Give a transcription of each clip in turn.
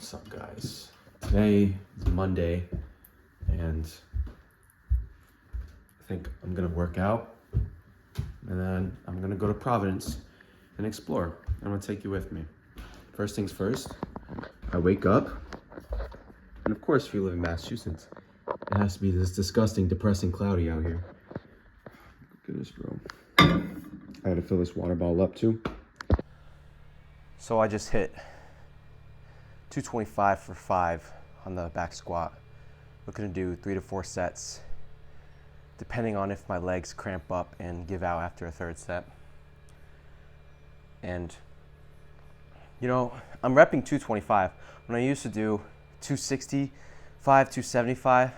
What's up, guys? Today is Monday, and I think I'm gonna work out, and then I'm gonna go to Providence and explore. I'm gonna take you with me. First things first, I wake up, and of course, if you live in Massachusetts, it has to be this disgusting, depressing, cloudy out here. Goodness, bro. I gotta fill this water bottle up too. So I just hit 225 for 5 on the back squat. Looking to do 3 to 4 sets, depending on if my legs cramp up and give out after a third set. And, you know, I'm repping 225 when I used to do 265, 275.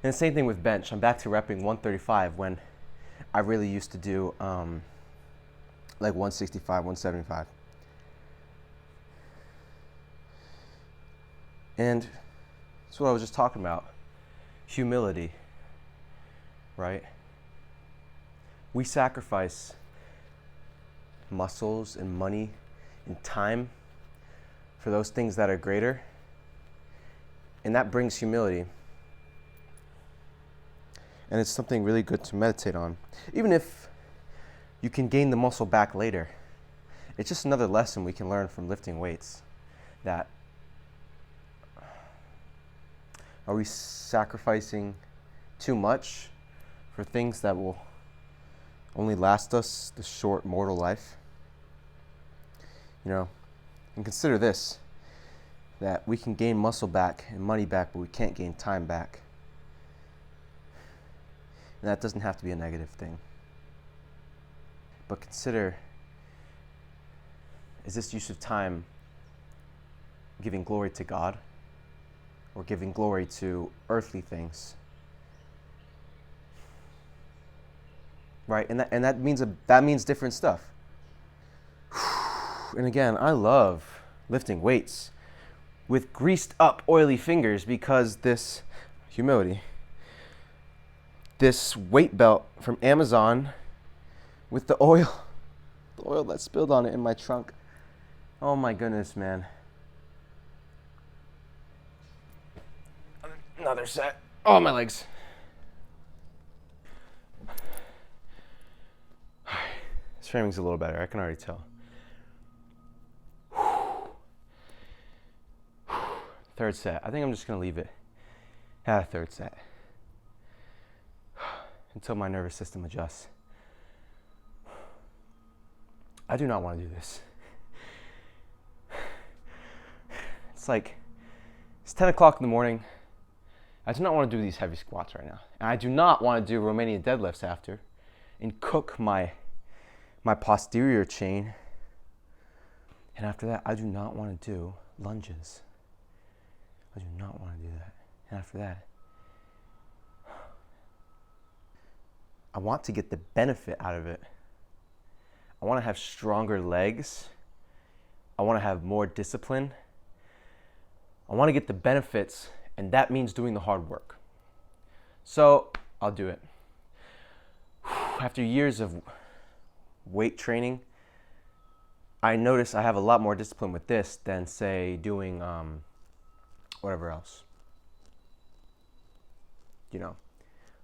And the same thing with bench. I'm back to repping 135 when I really used to do like 165, 175. And that's what I was just talking about. Humility, right? We sacrifice muscles and money and time for those things that are greater. And that brings humility. And it's something really good to meditate on. Even if you can gain the muscle back later, it's just another lesson we can learn from lifting weights. That are we sacrificing too much for things that will only last us the short mortal life? You know, and consider this, that we can gain muscle back and money back, but we can't gain time back. And that doesn't have to be a negative thing. But consider, is this use of time giving glory to God or giving glory to earthly things? Right? And that means different stuff. And again, I love lifting weights with greased up oily fingers because this humility, this weight belt from Amazon with the oil that spilled on it in my trunk. Oh my goodness, man. Another set. Oh, my legs. This framing's a little better. I can already tell. Third set. I think I'm just going to leave it at a third set until my nervous system adjusts. I do not want to do this. It's 10 o'clock in the morning. I do not want to do these heavy squats right now. And I do not want to do Romanian deadlifts after and cook my posterior chain. And after that, I do not want to do lunges. I do not want to do that. And after that, I want to get the benefit out of it. I want to have stronger legs. I want to have more discipline. I want to get the benefits, and that means doing the hard work. So I'll do it. After years of weight training, I notice I have a lot more discipline with this than, say, doing whatever else. You know,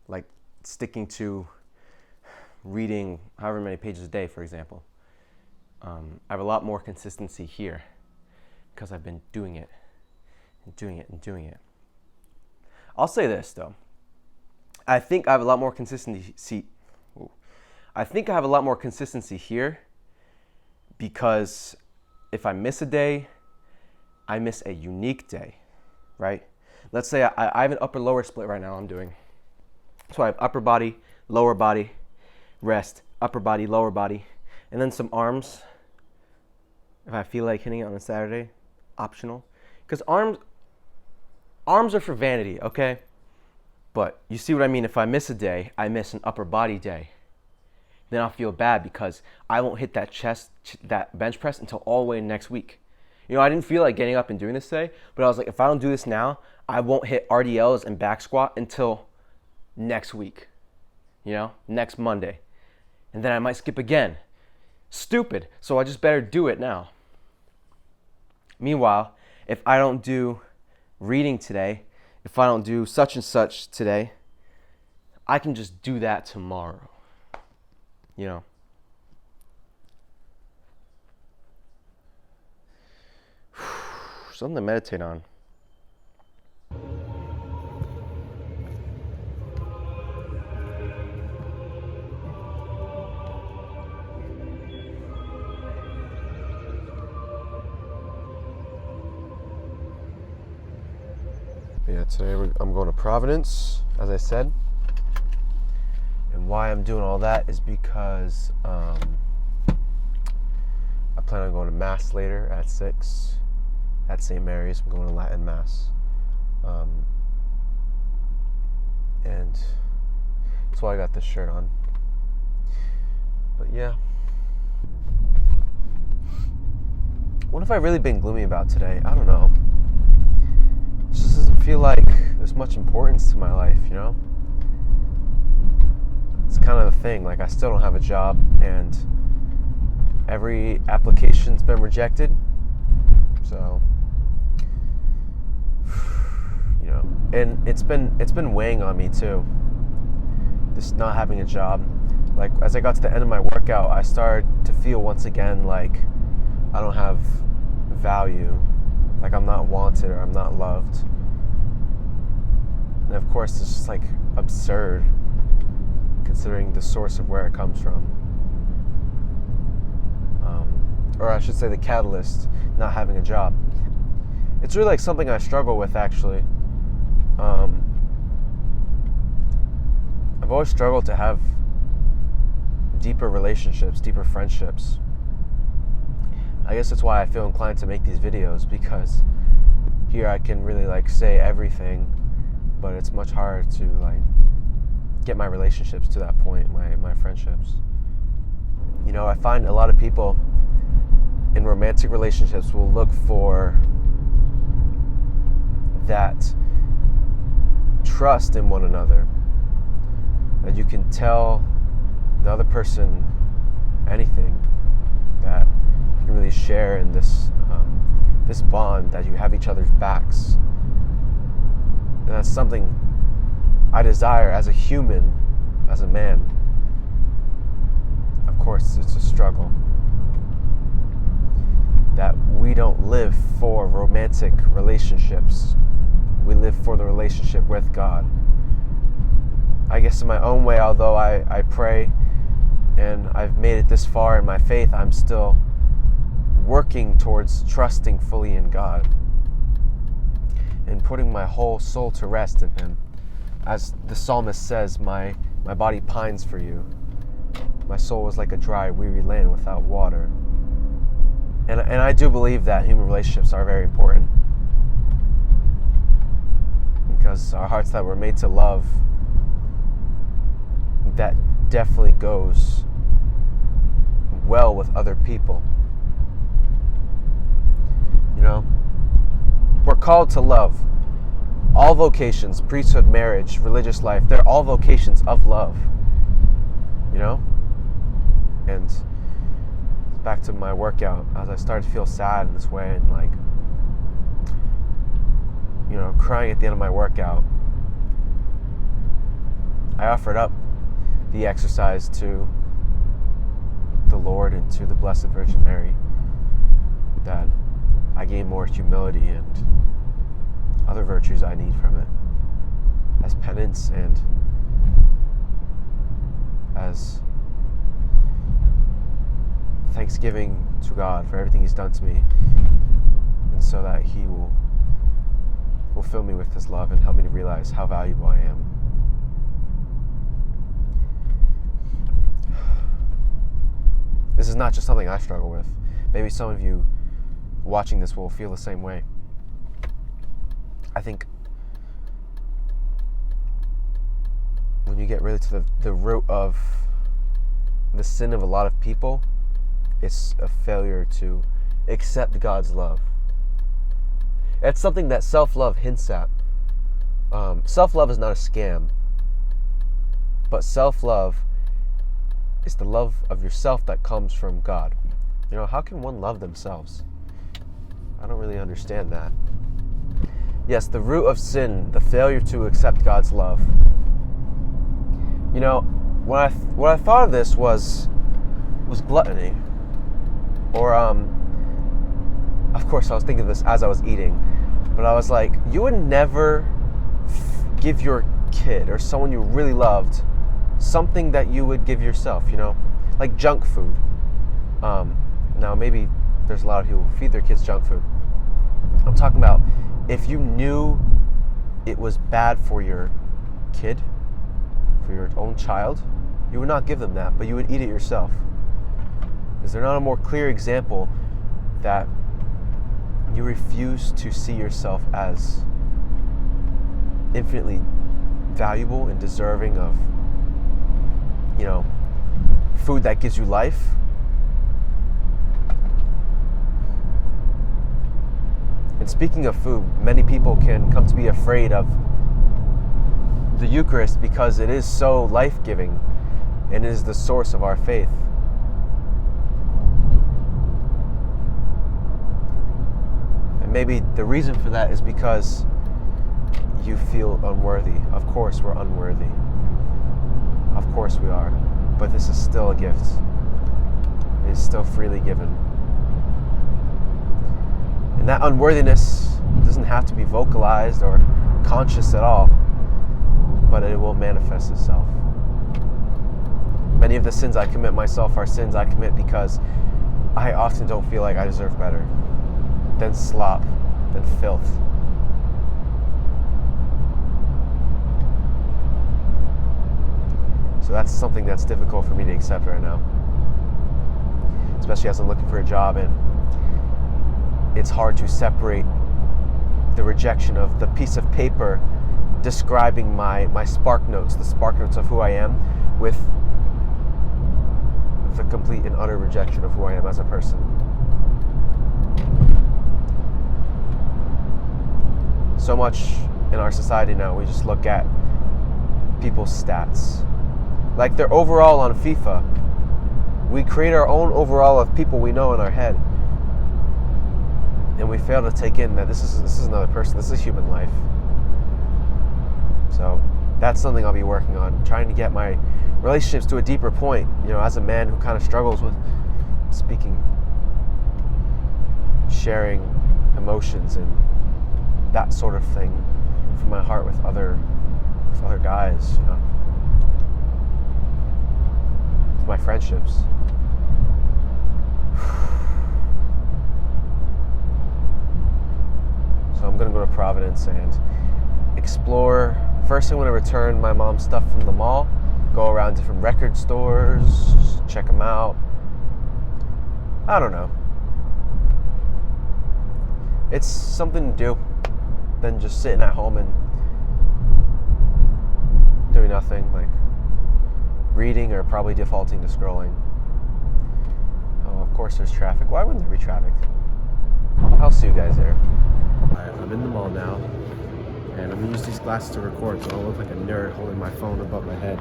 like sticking to reading however many pages a day, for example. I have a lot more consistency here because I've been doing it and doing it and doing it. I'll say this though. I think I have a lot more consistency. I think I have a lot more consistency here because if I miss a day, I miss a unique day, right? Let's say I have an upper-lower split right now I'm doing. So I have upper body, lower body, rest, upper body, lower body, and then some arms. If I feel like hitting it on a Saturday, optional. Because arms are for vanity, okay? But you see what I mean? If I miss a day, I miss an upper body day. Then I'll feel bad because I won't hit that bench press until all the way next week. You know, I didn't feel like getting up and doing this today, but I was like, if I don't do this now, I won't hit RDLs and back squat until next week. You know, next Monday. And then I might skip again. Stupid. So I just better do it now. Meanwhile, if I don't do reading today, if I don't do such and such today, I can just do that tomorrow. You know. Something to meditate on. Yeah, today I'm going to Providence, as I said. And why I'm doing all that is because I plan on going to Mass later at 6 at St. Mary's. I'm going to Latin Mass. And that's why I got this shirt on. But yeah. What have I really been gloomy about today? I don't know. It just doesn't feel like there's much importance to my life, you know? It's kind of the thing, like I still don't have a job and every application's been rejected. So, you know, and it's been weighing on me too. This not having a job. Like as I got to the end of my workout, I started to feel once again like I don't have value. Like I'm not wanted or I'm not loved. And of course it's just like absurd considering the source of where it comes from. Or I should say the catalyst, not having a job. It's really like something I struggle with actually. I've always struggled to have deeper relationships, deeper friendships. I guess that's why I feel inclined to make these videos, because here I can really like say everything, but it's much harder to like get my relationships to that point, my friendships. You know, I find a lot of people in romantic relationships will look for that trust in one another, that you can tell the other person anything, that you can really share in this bond, that you have each other's backs. And that's something I desire as a human, as a man. Of course, it's a struggle. That we don't live for romantic relationships. We live for the relationship with God. I guess in my own way, although I pray and I've made it this far in my faith, I'm still working towards trusting fully in God and putting my whole soul to rest in Him. As the psalmist says, my body pines for you. My soul is like a dry, weary land without water. And I do believe that human relationships are very important, because our hearts that were made to love, that definitely goes well with other people. You know, we're called to love. All vocations, priesthood, marriage, religious life, they're all vocations of love. You know? And back to my workout, as I started to feel sad in this way and like, you know, crying at the end of my workout, I offered up the exercise to the Lord and to the Blessed Virgin Mary, that I gain more humility and other virtues I need from it, as penance and as thanksgiving to God for everything He's done to me, and so that He will fill me with His love and help me to realize how valuable I am. This is not just something I struggle with. Maybe some of you watching this will feel the same way. I think when you get really to the root of the sin of a lot of people, it's a failure to accept God's love. It's something that self-love hints at. Self-love is not a scam, but self-love is the love of yourself that comes from God. You know, how can one love themselves? I don't really understand that. Yes, the root of sin, the failure to accept God's love. You know, when I thought of this was gluttony. Or, of course, I was thinking of this as I was eating. But I was like, you would never give your kid or someone you really loved something that you would give yourself, you know? Like junk food. Now, maybe there's a lot of people who feed their kids junk food. I'm talking about if you knew it was bad for your kid, for your own child, you would not give them that, but you would eat it yourself. Is there not a more clear example that you refuse to see yourself as infinitely valuable and deserving of, you know, food that gives you life? And speaking of food, many people can come to be afraid of the Eucharist because it is so life-giving and is the source of our faith. And maybe the reason for that is because you feel unworthy. Of course we're unworthy. Of course we are. But this is still a gift. It is still freely given. And that unworthiness doesn't have to be vocalized or conscious at all, but it will manifest itself. Many of the sins I commit myself are sins I commit because I often don't feel like I deserve better than slop, than filth. So that's something that's difficult for me to accept right now, especially as I'm looking for a job, and it's hard to separate the rejection of the piece of paper describing my spark notes, the spark notes of who I am, with the complete and utter rejection of who I am as a person. So much in our society now, we just look at people's stats. Like their overall on FIFA. We create our own overall of people we know in our head. And we fail to take in that this is another person, this is human life. So that's something I'll be working on, trying to get my relationships to a deeper point, you know, as a man who kind of struggles with speaking, sharing emotions and that sort of thing from my heart with other guys, you know. With my friendships. So I'm gonna go to Providence and explore. First, I'm gonna return my mom's stuff from the mall, go around different record stores, check them out. I don't know. It's something to do than just sitting at home and doing nothing, like reading or probably defaulting to scrolling. Oh, of course there's traffic. Why wouldn't there be traffic? I'll see you guys there. Alright, I'm in the mall now, and I'm gonna use these glasses to record so I don't look like a nerd holding my phone above my head.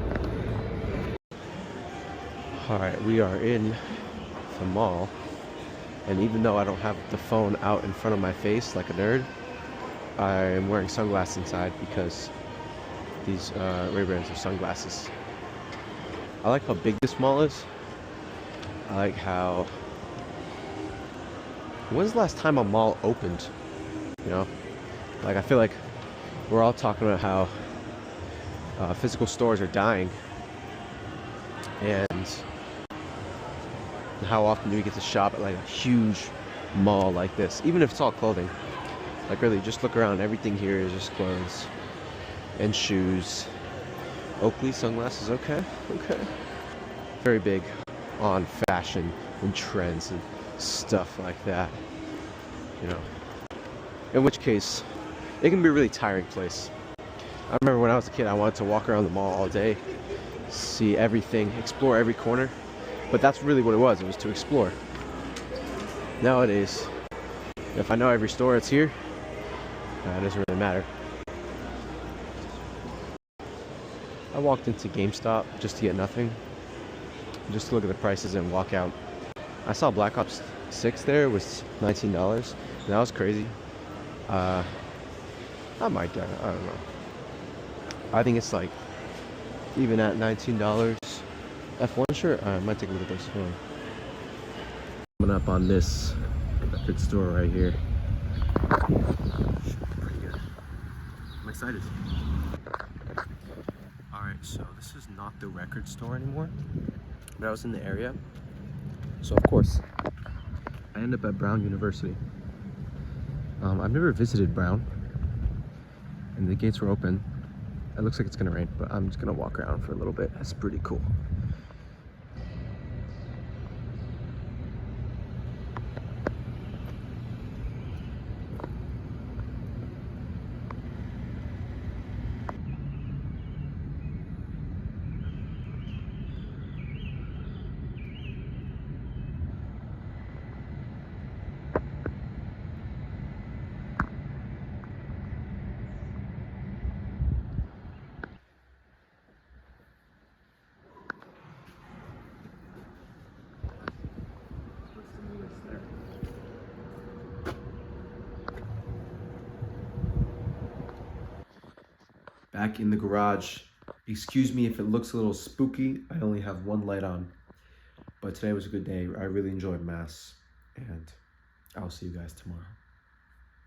Alright, we are in the mall, and even though I don't have the phone out in front of my face like a nerd, I am wearing sunglasses inside because these Ray-Bans are sunglasses. I like how big this mall is. I like how... When's the last time a mall opened? You know? Like, I feel like we're all talking about how physical stores are dying. And how often do we get to shop at like a huge mall like this? Even if it's all clothing. Like really, just look around. Everything here is just clothes and shoes. Oakley sunglasses, okay. Very big on fashion and trends and stuff like that. You know. In which case, it can be a really tiring place. I remember when I was a kid, I wanted to walk around the mall all day, see everything, explore every corner. But that's really what it was to explore. Nowadays, if I know every store it's here, it doesn't really matter. I walked into GameStop just to get nothing, just to look at the prices and walk out. I saw Black Ops 6 there was $19. And that was crazy. I might get it. I don't know. I think it's like even at $19. F1 shirt? I might take a look at this. Hold on. Coming up on this record store right here. Pretty good. I'm excited. Alright, so this is not the record store anymore, but I was in the area. So of course, I ended up at Brown University. I've never visited Brown, and the gates were open. It looks like it's gonna rain, but I'm just gonna walk around for a little bit. That's pretty cool. Back in the garage. Excuse me if it looks a little spooky. I only have one light on, but today was a good day. I really enjoyed Mass, and I'll see you guys tomorrow.